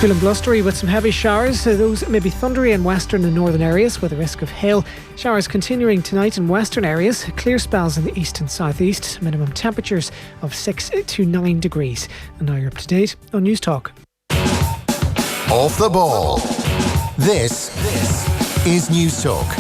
Feeling blustery with some heavy showers. Those may be thundery in western and northern areas with a risk of hail. Showers continuing tonight in western areas. Clear spells in the east and southeast. Minimum temperatures of 6 to 9 degrees. And now you're up to date on News Talk. Off the ball. This is News Talk.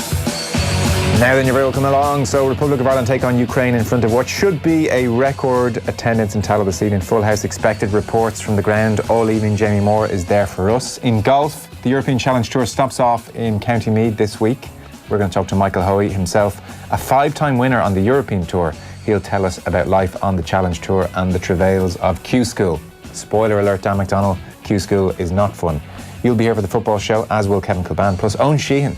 Now then, you're very welcome along. So Republic of Ireland take on Ukraine in front of what should be a record attendance in Tallaght this evening. Full house expected. Reports from the ground all evening. Jamie Moore is there for us. In golf, the European Challenge Tour stops off in County Meath this week. We're going to talk to Michael Hoey himself, a 5-time winner on the European Tour. He'll tell us about life on the Challenge Tour and the travails of Q School. Spoiler alert, Dan McDonnell, Q School is not fun. You'll be here for the football show, as will Kevin Kilban, plus Owen Sheehan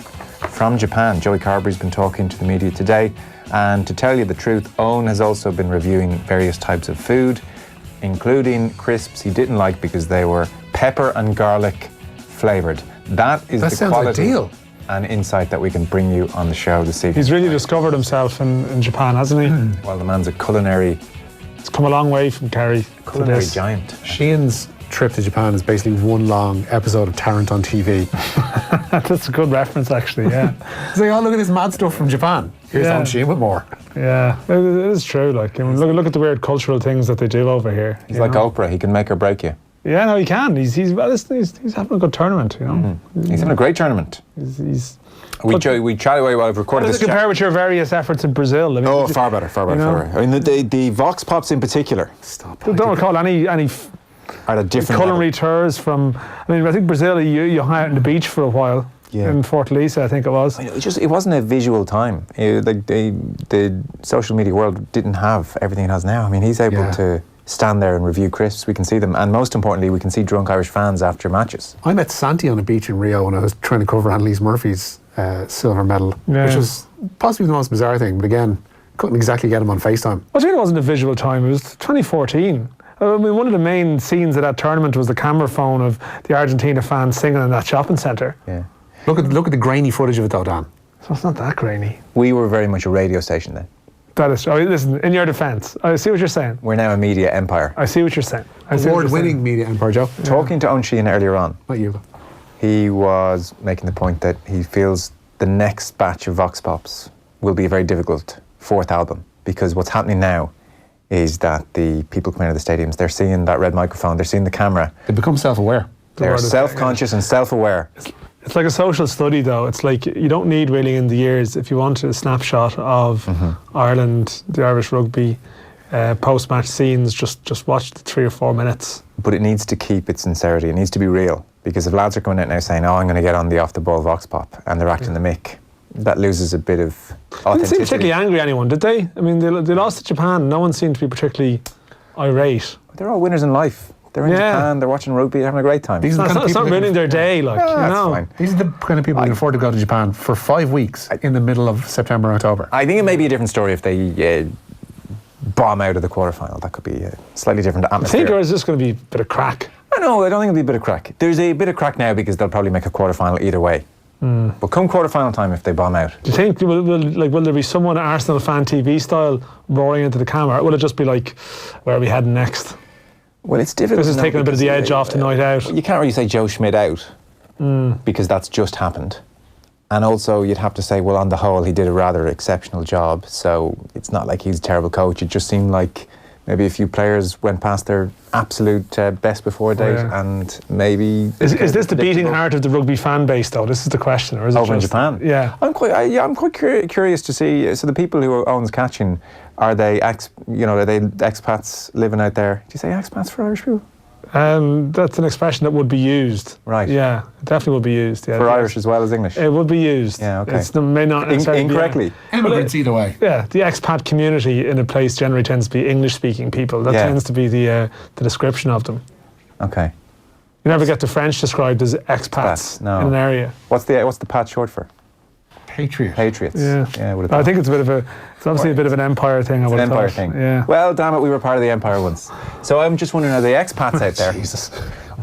from Japan. Joey Carberry's been talking to the media today, and to tell you the truth, Owen has also been reviewing various types of food, including crisps he didn't like because they were pepper and garlic flavoured. That the quality ideal. And insight that we can bring you on the show this evening. He's really discovered himself in Japan, hasn't he? Well, the man's a culinary... It's come a long way from Kerry. Culinary giant. Sheehan's trip to Japan is basically one long episode of Tarrant on TV. That's a good reference, actually, yeah. It's like, oh, look at this mad stuff from Japan. Here's Owen Sheehan with more. Yeah, it is true. Like, I mean, look at the weird cultural things that they do over here. He's like Oprah. He can make or break you. Yeah, no, he can. He's having a good tournament, you know. Mm-hmm. He's having a great tournament. We chat away while I've recorded this. Compare with your various efforts in Brazil. I mean, far better. I mean, the Vox Pops in particular. Don't recall any at a different culinary tours from. I mean, I think Brazil. You hung out on the beach for a while. Yeah. In Fortaleza, I think it was. I know, it wasn't a visual time. The social media world didn't have everything it has now. I mean, he's able to stand there and review crisps. We can see them, and most importantly, we can see drunk Irish fans after matches. I met Santi on a beach in Rio when I was trying to cover Annalise Murphy's silver medal, which was possibly the most bizarre thing. But again, couldn't exactly get him on FaceTime. I think it wasn't a visual time. It was 2014. I mean, one of the main scenes of that tournament was the camera phone of the Argentina fans singing in that shopping centre. Yeah. Look at the grainy footage of it though, Dan. So it's not that grainy. We were very much a radio station then. That is true. Listen, in your defence, I see what you're saying. We're now a media empire. I see what you're saying. Award-winning media empire, Joe. Talking to Owen Sheehan earlier on. Not you. He was making the point that he feels the next batch of Vox Pops will be a very difficult fourth album, because what's happening now is that the people coming out of the stadiums, they're seeing that red microphone, they're seeing the camera. They become self-aware. They're self-conscious and self-aware. It's like a social study, though. It's like you don't need really in the years, if you want a snapshot of Ireland, the Irish rugby, post-match scenes, just watch the 3 or 4 minutes. But it needs to keep its sincerity. It needs to be real. Because if lads are coming out now saying, oh, I'm going to get on the off-the-ball Vox Pop, and they're acting the mick, that loses a bit of authenticity. They didn't seem particularly angry, anyone, did they? I mean, they lost to Japan. No one seemed to be particularly irate. They're all winners in life. They're in Japan, they're watching rugby, they're having a great time. It's not ruining their day, like, that's fine. These are the kind of people who can afford to go to Japan for 5 weeks in the middle of September, October. I think it may be a different story if they bomb out of the quarterfinal. That could be a slightly different atmosphere. I think, or is this going to be a bit of crack? I don't think it'll be a bit of crack. There's a bit of crack now because they'll probably make a quarterfinal either way. But come quarterfinal time, if they bomb out, do you think will there be someone Arsenal fan TV style roaring into the camera? Or will it just be like, where are we heading next? Well, it's difficult. This is taking a bit of the edge off the night out. You can't really say Joe Schmidt out because that's just happened. And also, you'd have to say, well, on the whole, he did a rather exceptional job. So it's not like he's a terrible coach. It just seemed like maybe a few players went past their absolute best before date, and maybe... Is this the beating heart of the rugby fan base, though? This is the question, or is it over in Japan? Yeah. I'm quite curious to see. So the people who Owen's catching, are they expats living out there? Do you say expats for Irish people? That's an expression that would be used. Right. Yeah, it definitely would be used. Yeah, for Irish as well as English? It would be used. Yeah, okay. It may not necessarily incorrectly. Immigrants either way. Yeah, the expat community in a place generally tends to be English-speaking people. That tends to be the description of them. Okay. You never get the French described as expats in an area. What's the pat short for? Patriots. Yeah. I think it's obviously a bit of an empire thing. It's an empire thing. Yeah. Well, damn it, we were part of the empire once. So I'm just wondering, are the expats out there? Jesus.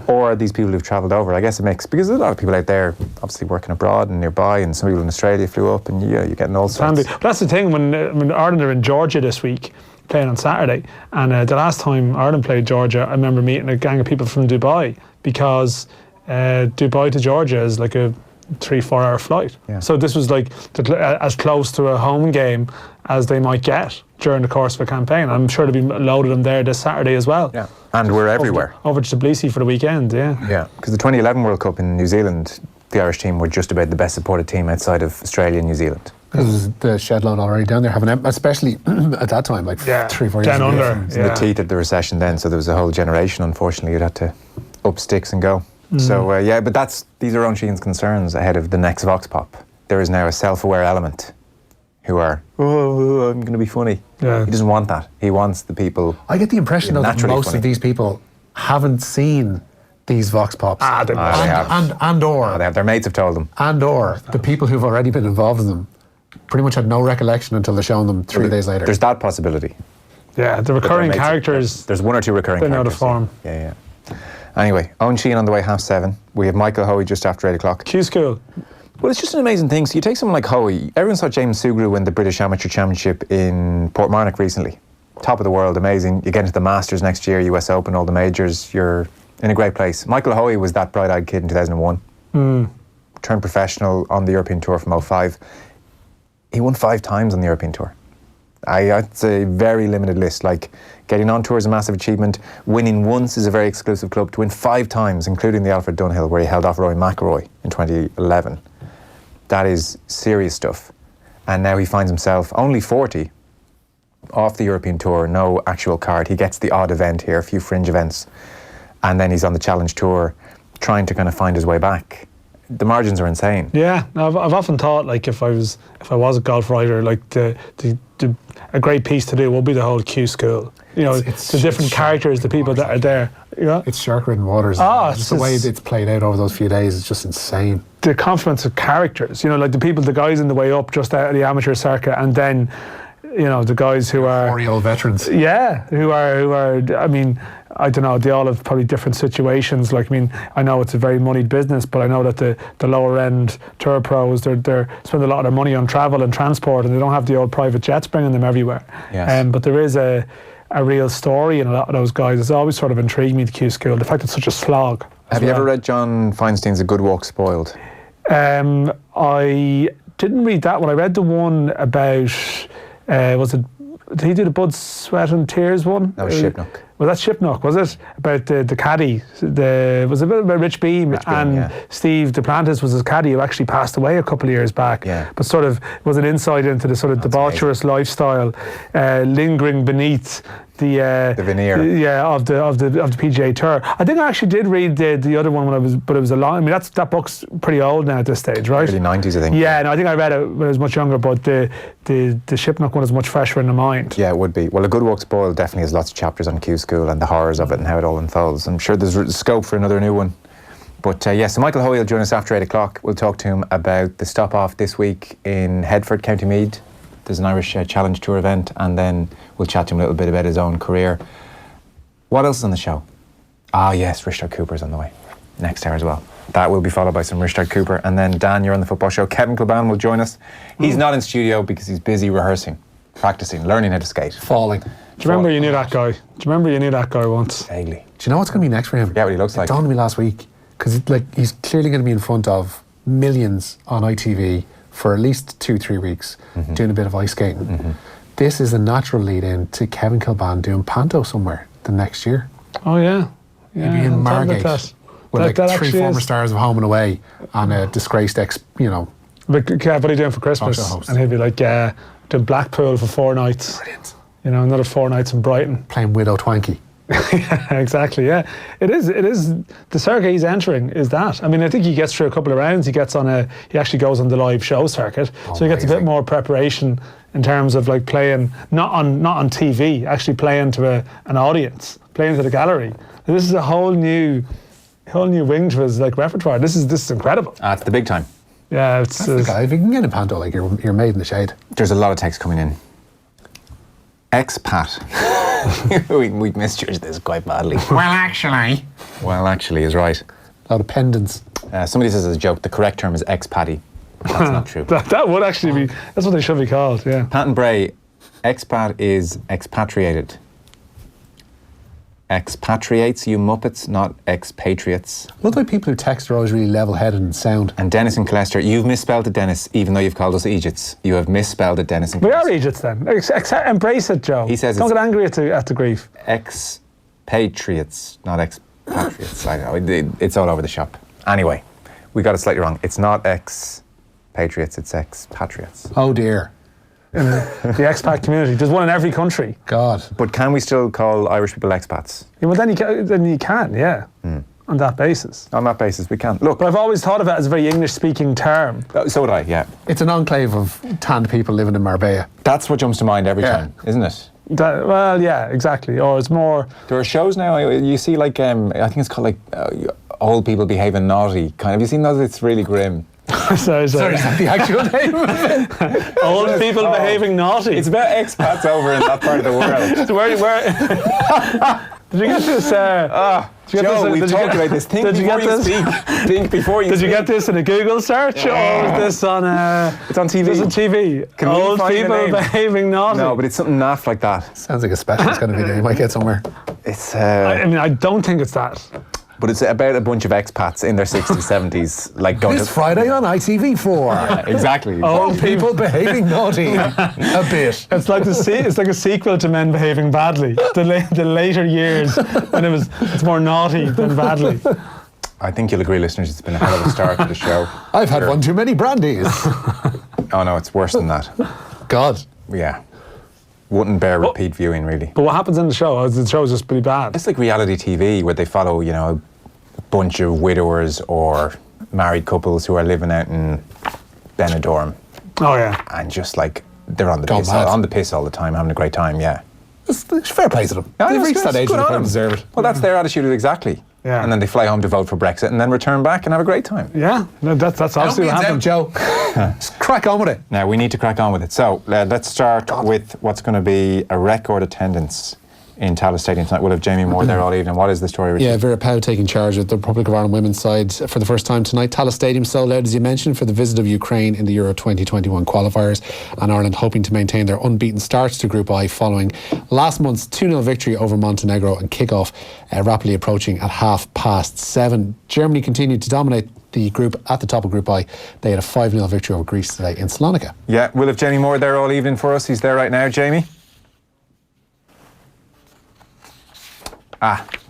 Or are these people who've travelled over? I guess a mix, because there's a lot of people out there obviously working abroad and nearby, and some people in Australia flew up, and you're getting all sorts. But that's the thing, when Ireland are in Georgia this week, playing on Saturday, and the last time Ireland played Georgia, I remember meeting a gang of people from Dubai, because Dubai to Georgia is like a 3-4 hour flight. Yeah. So this was like as close to a home game as they might get during the course of a campaign. I'm sure they'll be loaded them there this Saturday as well. Yeah, and we're everywhere. Over to Tbilisi for the weekend, yeah. Yeah, because the 2011 World Cup in New Zealand, the Irish team were just about the best supported team outside of Australia and New Zealand. Because the shed load already down there, especially at that time, like 3-4 years down ago. under. In the teeth of the recession then, so there was a whole generation, unfortunately, who'd had to up sticks and go. So, but these are Owen Sheehan's concerns ahead of the next Vox Pop. There is now a self-aware element who are, I'm going to be funny. Yeah. He doesn't want that. He wants the people. I get the impression though that most of these people haven't seen these Vox Pops. They have. Their mates have told them. And/or the people who've already been involved in them pretty much had no recollection until they're showing them 3 days later. There's that possibility. Yeah, the recurring characters. There's 1 or 2 recurring they're characters. They're out of form. Yeah. Anyway, Owen Sheehan on the way 7:30. We have Michael Hoey just after 8 o'clock. Q School. Well, it's just an amazing thing. So you take someone like Hoey. Everyone saw James Sugru win the British Amateur Championship in Portmarnock recently. Top of the world, amazing. You get into the Masters next year, US Open, all the majors. You're in a great place. Michael Hoey was that bright-eyed kid in 2001. Turned professional on the European Tour from 2005. He won 5 times on the European Tour. It's a very limited list. Like, getting on tour is a massive achievement. Winning once is a very exclusive club. To win 5 times, including the Alfred Dunhill, where he held off Rory McIlroy in 2011, that is serious stuff. And now he finds himself only 40, off the European Tour, no actual card. He gets the odd event here, a few fringe events, and then he's on the Challenge Tour, trying to kind of find his way back. The margins are insane. Yeah, I've often thought, like, if I was a golf writer, like a great piece to do would be the whole Q School. You know, it's the different characters, the people that are there. You know? It's shark-ridden waters. Just the way it's played out over those few days is just insane. The confluence of characters, you know, like the guys in the way up just out of the amateur circuit, and then, you know, the guys who are 40-year-old veterans. Yeah, who are. I mean, I don't know. They all have probably different situations. Like, I mean, I know it's a very moneyed business, but I know that the lower end tour pros, they spend a lot of their money on travel and transport, and they don't have the old private jets bringing them everywhere. Yes. But there is a real story in a lot of those guys. It's always sort of intrigued me, the Q School. The fact it's such a slog. Have you ever read John Feinstein's A Good Walk Spoiled? I didn't read that one. I read the one about did he do the Blood, Sweat and Tears one? That was Shipnook. Was that Shipnook, was it? About the caddy. Was it about Rich Beam and Steve Duplantis was his caddy, who actually passed away a couple of years back. Yeah. But sort of was an insight into the sort of debaucherous lifestyle lingering beneath the veneer. Of the PGA Tour. I think I actually did read the other one but it was a long. I mean, that book's pretty old now at this stage, right? Early 90s, I think. Yeah, no, I think I read it when I was much younger, but the Shipnook one is much fresher in the mind. Yeah, it would be. Well, A Good Walk Spoiled definitely has lots of chapters on Q School and the horrors of it and how it all unfolds. I'm sure there's scope for another new one. But so Michael Hoey will join us after 8 o'clock. We'll talk to him about the stop-off this week in Headford, County Meath. There's an Irish Challenge Tour event, and then we'll chat to him a little bit about his own career. What else is on the show? Yes, Richard Cooper's on the way. Next hour as well. That will be followed by some Richard Cooper. And then, Dan, you're on the football show. Kevin Kilban will join us. He's not in studio because he's busy rehearsing, practicing, learning how to skate. Falling. Do you remember you knew that guy? Once? Vaguely. Do you know what's going to be next for him? Yeah, what he looks like. It dawned on me last week, because he's clearly going to be in front of millions on ITV for at least 2-3 weeks, doing a bit of ice skating. This is a natural lead-in to Kevin Kilban doing panto somewhere the next year. Oh, yeah. Maybe in Margate, with that 3 former stars of Home and Away and a disgraced But what are you doing for Christmas? And he'll be like, doing Blackpool for 4 nights. Brilliant. You know, another 4 nights in Brighton. Playing Widow Twanky. Yeah, exactly, yeah. It is the circuit he's entering is that. I mean, I think he gets through a couple of rounds, he actually goes on the live show circuit, so he gets a bit more preparation in terms of like playing, not on TV, actually playing to an audience, playing to the gallery. And this is a whole new wing to his like repertoire. This is incredible. It's the big time. Yeah, That's the guy. If you can get a panto, like you're made in the shade. There's a lot of text coming in. Expat. we misjudged this quite badly. Well, actually is right. A lot of pendants. Somebody says as a joke, the correct term is expatty. That's not true. that would actually be, that's what they should be called, yeah. Pat and Bray, expat is expatriated. expatriates, you muppets, not expatriates. Look like people who text are always really level-headed and sound. And Dennis and Colester, you've misspelled it, Dennis, even though you've called us Egypts. You have misspelled it, Dennis and We Colester. are Egypts then. Embrace it, Joe. He says Don't it's- get angry at the grief. Expatriates, not expatriates. I know, it's all over the shop. Anyway, we got it slightly wrong. It's not expatriates, it's expatriates. Oh dear. The expat community. There's one in every country. God. But can we still call Irish people expats? Yeah, well, then you can, yeah. On that basis. On that basis, we can. Look, But I've always thought of it as a very English-speaking term. so would I, yeah. It's an enclave of tanned people living in Marbella. That's what jumps to mind every Yeah. time, isn't it? Well, yeah, exactly. Or it's more... There are shows now, you see like, I think it's called like old people behaving naughty. Have you seen those? It's really grim. sorry. Is that the actual name? Old people behaving naughty. It's about expats over in that part of the world. So where did you get this? Joe, we've talked about this. Think before you speak. Think before you Did speak. you get this in a Google search, or was this on It's on TV. This is on TV. Can we Old find the people name? behaving naughty. No, but it's something naff like that. Sounds like a specialist kind of video. You might get somewhere. It's I mean, I don't think it's that. but it's about a bunch of expats in their 60s, 70s, like going This to Friday on ITV4. exactly. Old people behaving naughty. A bit. It's like it's like a sequel to Men Behaving Badly. The later years when it's more naughty than badly. I think you'll agree, listeners, it's been a hell of a start to the show. I've had one too many brandies. Oh no, it's worse than that. God. Yeah. Wouldn't bear repeat viewing, really. But what happens in the show? The show's just pretty bad. It's like reality TV where they follow, a bunch of widowers or married couples who are living out in Benidorm Oh yeah. and just like they're on the Gone piss, mad. on the piss all the time, having a great time. Yeah. It's fair play to them. Yeah, They've it's reached good, that it's age good where they on probably them. deserve it. Well, that's their attitude exactly. Yeah. And then they fly home to vote for Brexit and then return back and have a great time. Yeah. No, that's obviously what happened. Joe. Just crack on with it. Now, we need to crack on with it. So, let's start with what's going to be a record attendance in Tallaght Stadium tonight. We'll have Jamie Moore there all evening. What is the story, Richie? Yeah, Vera Pauw taking charge of the Republic of Ireland women's side for the first time tonight. Tallaght Stadium sold out, as you mentioned, for the visit of Ukraine in the Euro 2021 qualifiers, and Ireland hoping to maintain their unbeaten starts to Group I following last month's 2-0 victory over Montenegro and kick-off rapidly approaching at 7:30. Germany continued to dominate the group at the top of Group I. They had a 5-0 victory over Greece today in Salonika. Yeah, we'll have Jamie Moore there all evening for us. He's there right now. Jamie?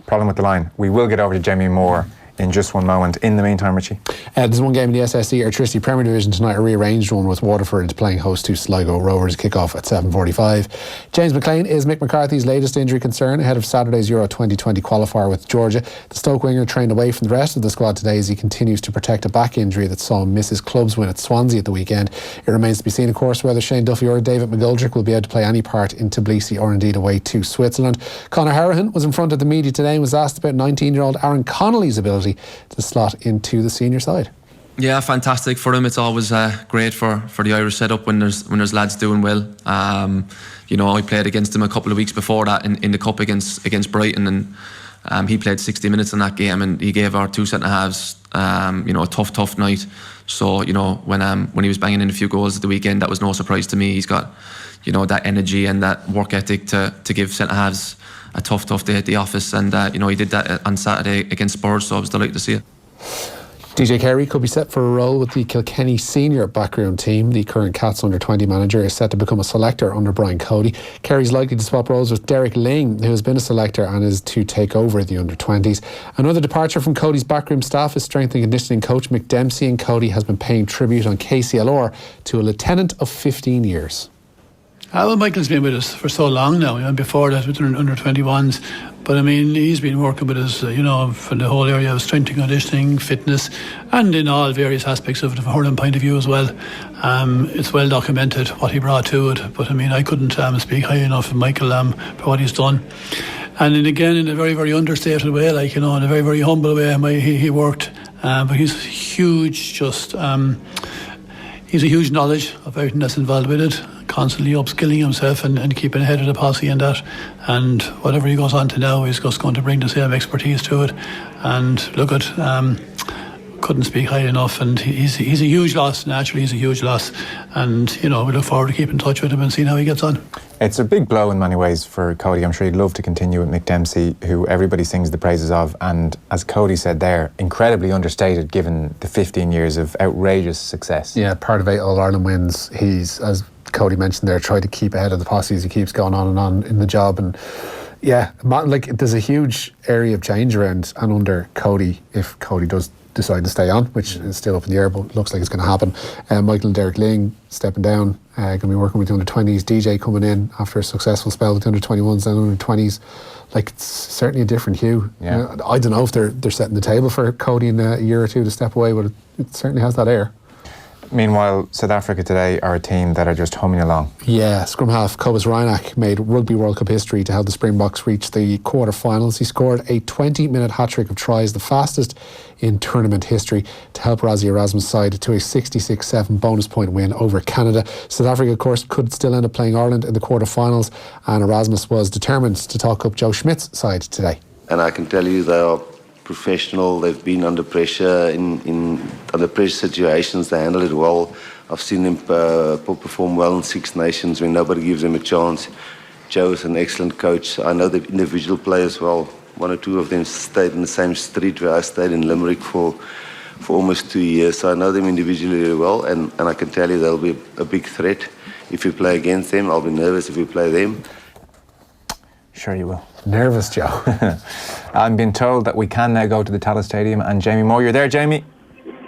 Problem with the line. We will get over to Jamie Moore in just one moment. In the meantime, Richie. There's one game in the SSE Electricity Premier Division tonight, a rearranged one with Waterford playing host to Sligo Rovers, kick-off at 7:45. James McLean is Mick McCarthy's latest injury concern ahead of Saturday's Euro 2020 qualifier with Georgia. The Stoke winger trained away from the rest of the squad today as he continues to protect a back injury that saw him miss his club's win at Swansea at the weekend. It remains to be seen, of course, whether Shane Duffy or David McGoldrick will be able to play any part in Tbilisi or indeed away to Switzerland. Conor Harahan was in front of the media today and was asked about 19-year-old Aaron Connolly's ability to slot into the senior side. Yeah, fantastic for him. It's always great for the Irish setup when there's lads doing well. I played against him a couple of weeks before that in the cup against Brighton, and he played 60 minutes in that game, and he gave our two centre halves a tough night. So when he was banging in a few goals at the weekend, that was no surprise to me. He's got that energy and that work ethic to give centre halves a tough day at the office, and he did that on Saturday against Spurs. So I was delighted to see it. DJ Carey could be set for a role with the Kilkenny senior backroom team. The current Cats under-20 manager is set to become a selector under Brian Cody. Carey's likely to swap roles with Derek Ling, who has been a selector and is to take over the under-20s. Another departure from Cody's backroom staff is strength and conditioning coach Mick Dempsey, and Cody has been paying tribute on KCLR to a lieutenant of 15 years. Well, Michael's been with us for so long now, and before that with the under-21s. But I mean, he's been working with us, for the whole area of strength and conditioning, fitness, and in all various aspects of it, from a hurling point of view as well. It's well documented what he brought to it. But I mean, I couldn't speak high enough of Michael for what he's done. And then again, in a very, very understated way, in a very, very humble way, he worked. But he's huge, he's a huge knowledge of everything that's involved with it, constantly upskilling himself and keeping ahead of the posse and that. And whatever he goes on to now, he's just going to bring the same expertise to it. And look at, couldn't speak highly enough, and he's a huge loss. Naturally, he's a huge loss, and we look forward to keeping in touch with him and seeing how he gets on. It's a big blow in many ways for Cody. I'm sure he'd love to continue with Mick Dempsey, who everybody sings the praises of, and as Cody said there, incredibly understated given the 15 years of outrageous success. Yeah, part of 8 All-Ireland wins. He's, as Cody mentioned there, tried to keep ahead of the posse as he keeps going on and on in the job, and yeah, there's a huge area of change around and under Cody if Cody does decide to stay on, which is still up in the air, but looks like it's going to happen. Michael and Derek Ling stepping down, going to be working with the under-20s. DJ coming in after a successful spell with the under-21s and under-20s. It's certainly a different hue. Yeah. I don't know if they're setting the table for Cody in a year or two to step away, but it certainly has that air. Meanwhile, South Africa today are a team that are just humming along. Yeah, scrum half Cobus Reinach made Rugby World Cup history to help the Springboks reach the quarter-finals. He scored a 20-minute hat-trick of tries, the fastest in tournament history, to help Rassie Erasmus' side to a 66-7 bonus point win over Canada. South Africa, of course, could still end up playing Ireland in the quarter-finals, and Erasmus was determined to talk up Joe Schmidt's side today. And I can tell you they are professional. They've been under pressure in under pressure situations. They handle it well. I've seen them perform well in Six Nations when nobody gives them a chance. Joe is an excellent coach. I know the individual players well. 1 or 2 of them stayed in the same street where I stayed in Limerick for almost 2 years. So I know them individually really well, and I can tell you they'll be a big threat if we play against them. I'll be nervous if we play them. Sure you will. Nervous, Joe. I'm being told that we can now go to the Tallaght Stadium, and Jamie Moore, you're there, Jamie?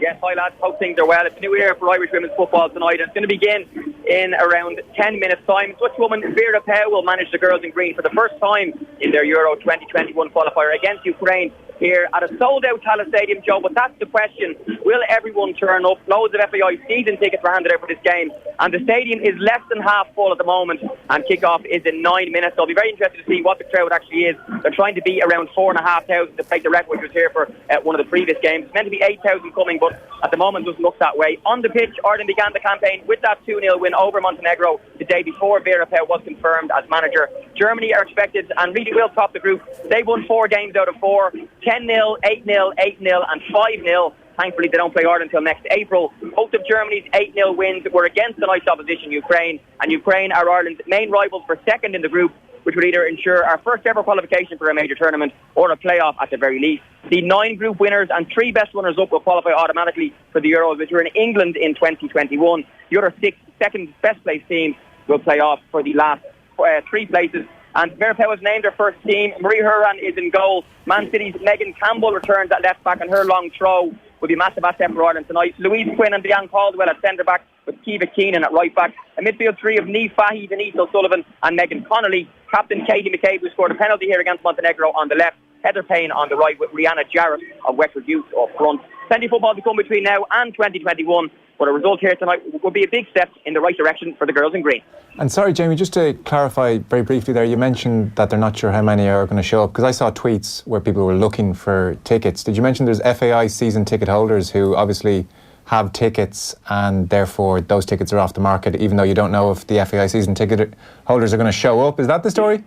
Yes, hi lads, hope things are well. It's a new year for Irish women's football tonight, and it's going to begin in around 10 minutes time. Dutch woman Vera Pauw will manage the girls in green for the first time in their Euro 2021 qualifier against Ukraine here at a sold-out Tallaght Stadium, Joe. But that's the question. Will everyone turn up? Loads of FAI season tickets were handed out for this game, and the stadium is less than half full at the moment, and kick-off is in 9 minutes. So I'll be very interested to see what the crowd actually is. They're trying to beat around 4,500 to break the record, which was here for one of the previous games. It's meant to be 8,000 coming, but at the moment it doesn't look that way. On the pitch, Ireland began the campaign with that 2-0 win over Montenegro the day before Vera Pauw was confirmed as manager. Germany are expected and really will top the group. They won 4 games out of 4, 10-0, 8-0, 8-0 and 5-0. Thankfully, they don't play Ireland until next April. Both of Germany's 8-0 wins were against the nice opposition, Ukraine. And Ukraine are Ireland's main rivals for second in the group, which would either ensure our first ever qualification for a major tournament or a playoff at the very least. The 9 group winners and 3 best runners-up will qualify automatically for the Euros, which were in England in 2021. The other 6 second best placed teams will play off for the last 3 places. And Vera Pauw has named her first team. Marie Huran is in goal. Man City's Megan Campbell returns at left back, and her long throw will be a massive asset for Ireland tonight. Louise Quinn and Diane Caldwell at centre back, with Kiva Keenan at right back. A midfield 3 of Niamh Fahey, Denise O'Sullivan and Megan Connolly. Captain Katie McCabe, who scored a penalty here against Montenegro, on the left. Heather Payne on the right, with Rihanna Jarrett of Wexford Youth up front. Plenty of football to come between now and 2021, but a result here tonight will be a big step in the right direction for the girls in green. And sorry, Jamie, just to clarify very briefly there, you mentioned that they're not sure how many are going to show up, because I saw tweets where people were looking for tickets. Did you mention there's FAI season ticket holders who obviously have tickets, and therefore those tickets are off the market, even though you don't know if the FAI season ticket holders are going to show up? Is that the story?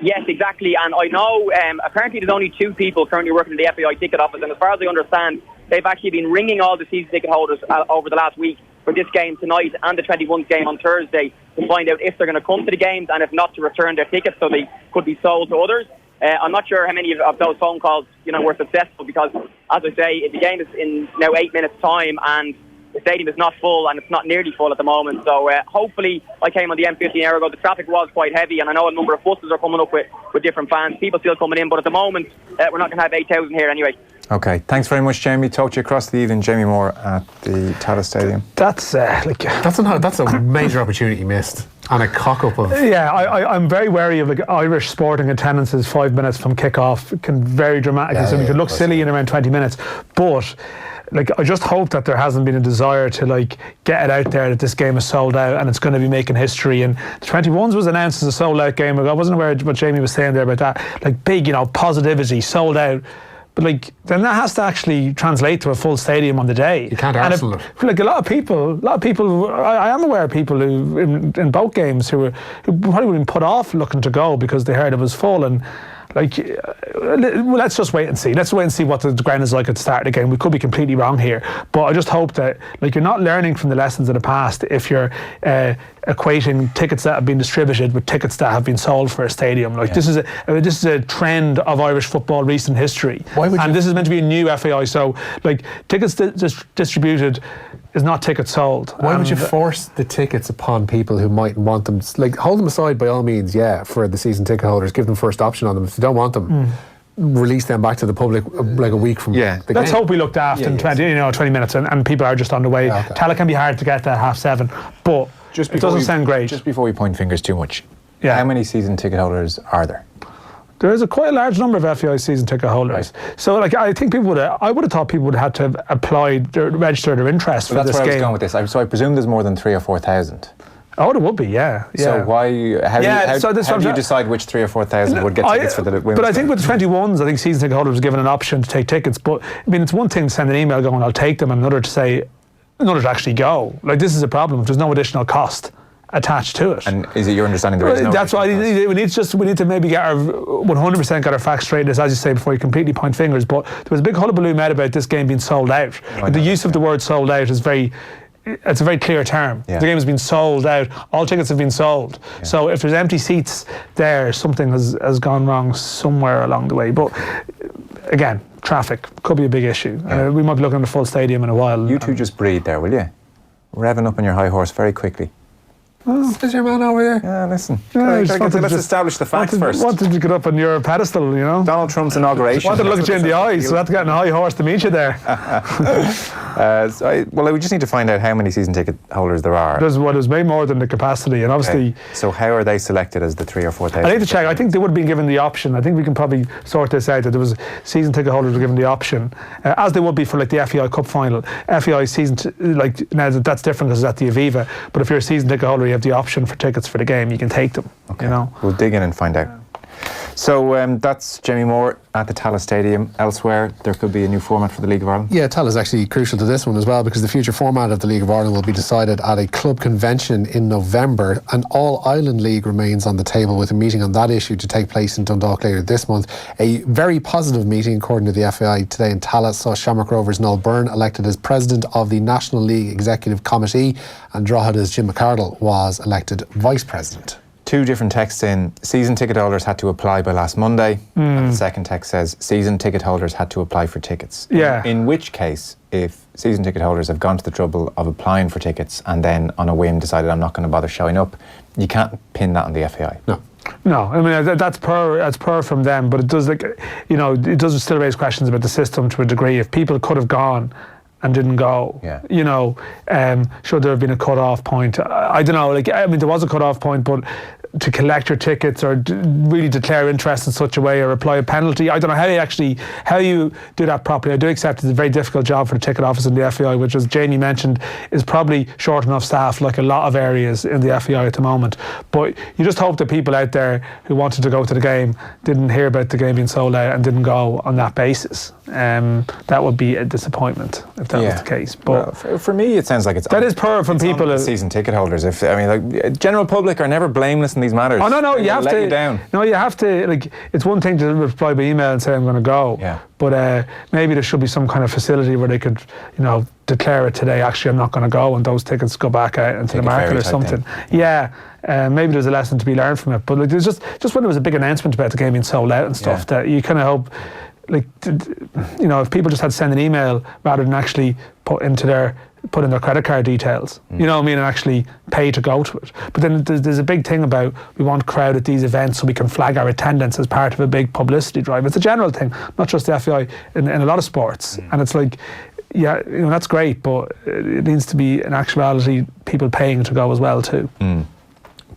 Yes, exactly. And I know apparently there's only 2 people currently working in the FAI ticket office, and as far as I understand, they've actually been ringing all the season ticket holders over the last week for this game tonight and the 21st game on Thursday to find out if they're going to come to the games, and if not, to return their tickets so they could be sold to others. I'm not sure how many of those phone calls were successful, because, as I say, the game is in now 8 minutes' time, and the stadium is not full, and it's not nearly full at the moment. So hopefully, I came on the M50 an hour ago. The traffic was quite heavy, and I know a number of buses are coming up with different fans. People still coming in, but at the moment, we're not going to have 8,000 here anyway. Okay, thanks very much, Jamie. Talk to you across the evening. Jamie Moore at the Tallaght Stadium. That's a major opportunity missed, and a cock-up of... Yeah, I'm very wary of Irish sporting attendances 5 minutes from kick-off. It can very dramatically, so we could look silly in around 20 minutes. But I just hope that there hasn't been a desire to get it out there that this game is sold out and it's going to be making history. And the 21s was announced as a sold out game. I wasn't aware of what Jamie was saying there about that. Big, positivity, sold out. But then that has to actually translate to a full stadium on the day. You can't Arsenal it. A lot of people. I am aware of people who in both games who probably would have been put off looking to go because they heard it was full, and let's just wait and see. Let's wait and see what the ground is like at the start of the game. We could be completely wrong here, but I just hope that you're not learning from the lessons of the past if you're equating tickets that have been distributed with tickets that have been sold for a stadium. This is a trend of Irish football recent history, and this is meant to be a new FAI. So tickets distributed is not tickets sold. Why would you force the tickets upon people who might want them? Hold them aside by all means, for the season ticket holders. Give them first option on them. If they don't want them, release them back to the public a week from the game. Let's hope we looked after in 20 minutes and people are just on the way. Okay. Tallaght can be hard to get to 7:30, but it doesn't sound great. Just before we point fingers too much, how many season ticket holders are there? There is quite a large number of FAI season ticket holders. Right. So, I think I would have thought people would have had to have applied, register their interest for this game. That's where I was going with this. So I presume there's more than 3,000 or 4,000. Oh, there would be, yeah. So how do you decide which 3,000 or 4,000 would get tickets for the women's? But I think with the 21s, I think season ticket holders were given an option to take tickets. But it's one thing to send an email going, I'll take them, and another to actually go. This is a problem. There's no additional cost attached to it. And is it your understanding there is no? That's why we need to maybe get our 100% get our facts straight, as you say, before you completely point fingers. But there was a big hullabaloo made about this game being sold out. The use of the word sold out is it's a very clear term. The game has been sold out. All tickets have been sold. So if there's empty seats there, something has gone wrong somewhere along the way. But again, traffic could be a big issue. We might be looking at a full stadium in a while. You two just breathe there, will you? Revving up on your high horse very quickly. Is your man over there? Yeah, listen. Let's establish the facts first. Wanted to get up on your pedestal, Donald Trump's inauguration. Wanted to look at you in the eyes, so I had to get on a high horse to meet you there. We just need to find out how many season ticket holders there are. There's way more than the capacity, and obviously. Okay. So how are they selected as the 3,000 or 4,000? I need to check. I think they would have been given the option. I think we can probably sort this out. That there was season ticket holders were given the option, as they would be for the FAI Cup final. FAI season now that's different because it's at the Aviva. But if you're a season ticket holder, you have the option for tickets for the game. You can take them. Okay. We'll dig in and find out. So that's Jamie Moore at the Tallaght Stadium. Elsewhere, there could be a new format for the League of Ireland. Yeah, Tallaught's actually crucial to this one as well, because the future format of the League of Ireland will be decided at a club convention in November. An all-Ireland league remains on the table, with a meeting on that issue to take place in Dundalk later this month. A very positive meeting, according to the FAI today in Tallaght, saw Shamrock Rovers' Noel Byrne elected as president of the National League Executive Committee, and Droghed's Jim McCardle was elected vice president. Two different texts in. Season ticket holders had to apply by last Monday. And the second text says season ticket holders had to apply for tickets. Yeah. In which case, if season ticket holders have gone to the trouble of applying for tickets and then on a whim decided I'm not going to bother showing up, you can't pin that on the FAI. No, I mean that's per from them, but it does it does still raise questions about the system to a degree. If people could have gone and didn't go, should there have been a cut-off point? I don't know. There was a cut-off point, but to collect your tickets or really declare interest in such a way or apply a penalty, I don't know how you do that properly. I do accept it's a very difficult job for the ticket office in the FAI, which, as Jamie mentioned, is probably short enough staff, like a lot of areas in the FAI at the moment. But you just hope that people out there who wanted to go to the game didn't hear about the game being sold out and didn't go on that basis. That would be a disappointment if that was the case. But for me, it sounds like that is per from people. Season ticket holders. General public are never blameless in these matters. Oh no, you have to let you down. No, you have to. It's one thing to reply by email and say I'm going to go. Yeah. But maybe there should be some kind of facility where they could, declare it today. Actually, I'm not going to go, and those tickets go back out into the market or something. Yeah. Maybe there's a lesson to be learned from it. But there's just when there was a big announcement about the game being sold out and stuff, that you kind of hope. If people just had to send an email rather than actually put in their credit card details, and actually pay to go to it. But then there's a big thing about we want crowd at these events so we can flag our attendance as part of a big publicity drive. It's a general thing, not just the FAI, in a lot of sports. And it's that's great, but it needs to be in actuality people paying to go as well too.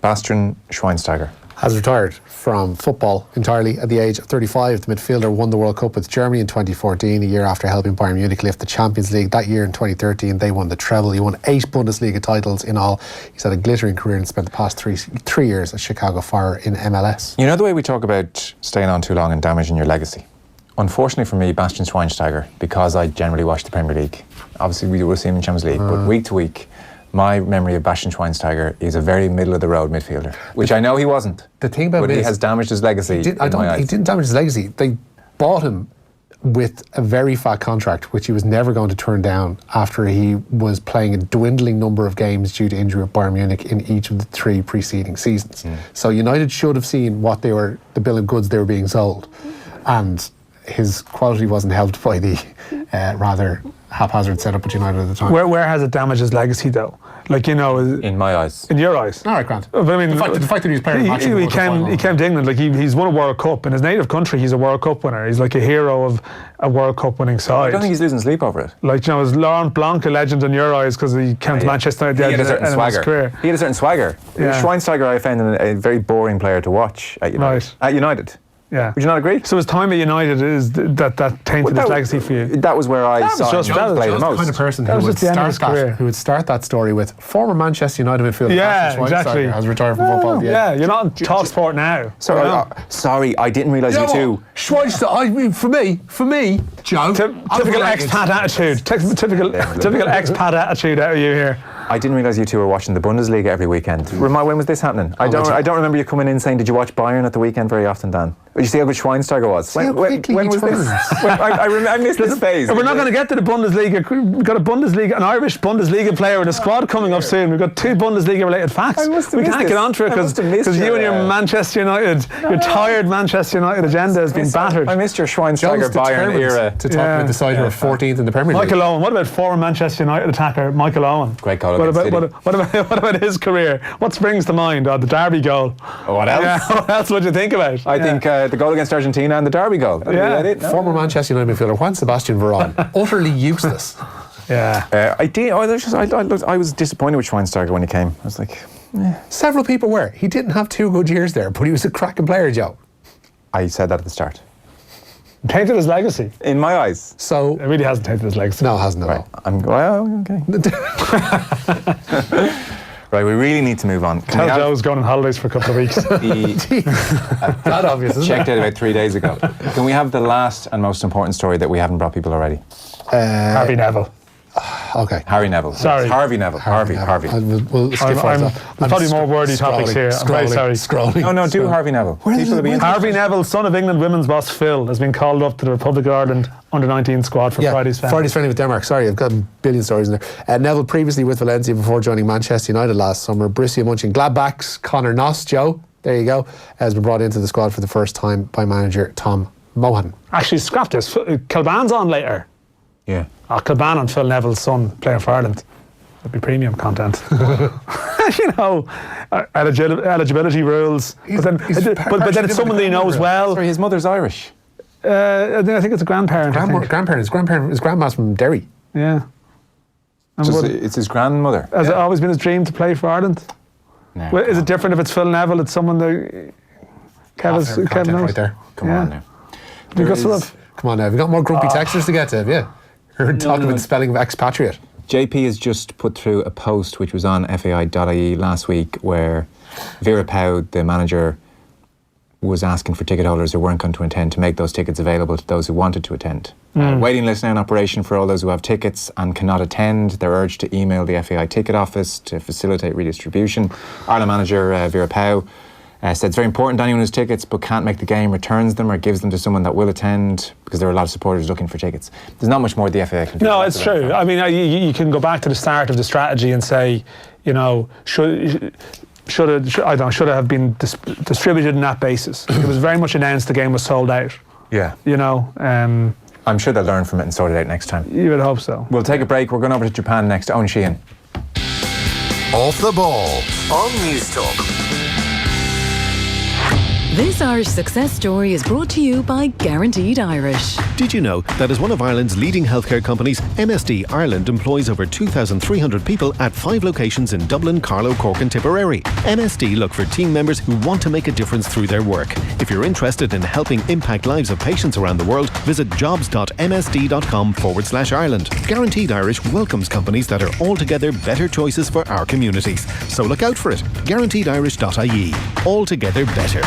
Bastian Schweinsteiger has retired from football entirely at the age of 35. The midfielder won the World Cup with Germany in 2014, a year after helping Bayern Munich lift the Champions League. That year in 2013, they won the treble. He won 8 Bundesliga titles in all. He's had a glittering career and spent the past three years at Chicago Fire in MLS. You know the way we talk about staying on too long and damaging your legacy? Unfortunately for me, Bastian Schweinsteiger, because I generally watch the Premier League, obviously we will see him in Champions League, but week to week, My memory of Bastian Schweinsteiger is a very middle-of-the-road midfielder, which I know he wasn't. The thing about but it he is, has damaged his legacy. He didn't damage his legacy. They bought him with a very fat contract, which he was never going to turn down after he was playing a dwindling number of games due to injury at Bayern Munich in each of the 3 preceding seasons. So United should have seen what they were, the bill of goods they were being sold, and his quality wasn't helped by the rather haphazard setup at United at the time. Where has it damaged his legacy though? Like, you know, in my eyes. In your eyes. All right, Grant. I mean, the fact that he was playing he came to England, like he's won a World Cup. In his native country, he's a World Cup winner. He's like a hero of a World Cup winning side. I don't think he's losing sleep over it. Like, you know, is Laurent Blanc a legend in your eyes because he came to Manchester United? He had a certain swagger. Career. He had a certain swagger. Yeah. Schweinsteiger, I found a very boring player to watch at United. Right. At United. Yeah. Would you not agree? So his time at United is that tainted his legacy for you? That was where I saw him play the most. The kind of person who would start that story with former Manchester United midfielder Bastian Schweinsteiger has retired from football. Yeah, you're not on Talk Sport now. Sorry, I didn't realise you two. Schweinsteiger, for me, Joe. Typical expat attitude. Typical expat attitude out of you here. I didn't realise you two were watching the Bundesliga every weekend. When was this happening? I don't remember you coming in saying, did you watch Bayern at the weekend very often, Dan? Did you see how good Schweinsteiger was? When was this? I missed this phase. We're not going to get to the Bundesliga. We've got an Irish Bundesliga player in the squad coming up soon. We've got 2 Bundesliga-related facts. We can't get onto it because you and your Manchester United, your tired Manchester United agenda has been battered. I missed your Schweinsteiger Bayern era. To talk about the side who are 14th in the Premier League. Michael Owen. What about former Manchester United attacker Michael Owen? Great goal. What about his career? What springs to mind? The Derby goal. What else? Yeah, what else would you think about? I think the goal against Argentina and the Derby goal. Former Manchester United midfielder Juan Sebastian Veron. Utterly useless. Yeah. I was disappointed with Schweinsteiger when he came. I was like, Several people were. He didn't have 2 good years there, but he was a cracking player, Joe. I said that at the start. Tainted his legacy. In my eyes. So it really hasn't tainted his legacy. No, it hasn't at all. Okay. Right, we really need to move on. Tell Joe's going on holidays for a couple of weeks. That obvious, isn't Checked it about 3 days ago. Can we have the last and most important story that we haven't brought people already? Harvey Neville. Okay. Harvey Neville. Sorry. Yes, Harvey Neville. Harvey. We'll skip There's probably more wordy topics here. I'm very sorry. Scrolling. No, do Harvey Neville. Harvey Neville, son of England women's boss Phil, has been called up to the Republic of Ireland under-19 squad for Friday's friendly with Denmark. Sorry, I've got a billion stories in there. Neville previously with Valencia before joining Manchester United last summer. Borussia Mönchengladbach's Conor Noss, Joe, there you go, has been brought into the squad for the first time by manager Tom Mohan. Actually, scrap this. Kilban's on later. Yeah. Kilban and Phil Neville's son playing for Ireland. That'd be premium content. You know, eligibility rules. But then it's someone that he knows well. Sorry, his mother's Irish. I think it's a grandparent. His grandma's from Derry. Yeah. So it's his grandmother. Has it always been his dream to play for Ireland? No. Well, is it different if it's Phil Neville? It's someone that Kev knows. Right there. Come on now. Come on now. Have you got more grumpy texters to get to? Have you? You're talking about the spelling of expatriate. JP has just put through a post which was on FAI.ie last week where Vera Pauw, the manager, was asking for ticket holders who weren't going to attend to make those tickets available to those who wanted to attend. Waiting list now in operation for all those who have tickets and cannot attend. They're urged to email the FAI ticket office to facilitate redistribution. Ireland manager Vera Pauw said it's very important anyone who has tickets but can't make the game returns them or gives them to someone that will attend, because there are a lot of supporters looking for tickets. There's not much more the FAI can do. No, it's true. I mean, you can go back to the start of the strategy and say, you know, should it have been distributed on that basis? It was very much announced the game was sold out. Yeah. You know, I'm sure they'll learn from it and sort it out next time. You would hope so. We'll take a break. We're going over to Japan next. Owen Sheehan. Off the ball on News Talk. This Irish success story is brought to you by Guaranteed Irish. Did you know that as one of Ireland's leading healthcare companies, MSD Ireland employs over 2,300 people at 5 locations in Dublin, Carlow, Cork and Tipperary. MSD look for team members who want to make a difference through their work. If you're interested in helping impact lives of patients around the world, visit jobs.msd.com/Ireland. Guaranteed Irish welcomes companies that are altogether better choices for our communities. So look out for it. GuaranteedIrish.ie. Altogether better.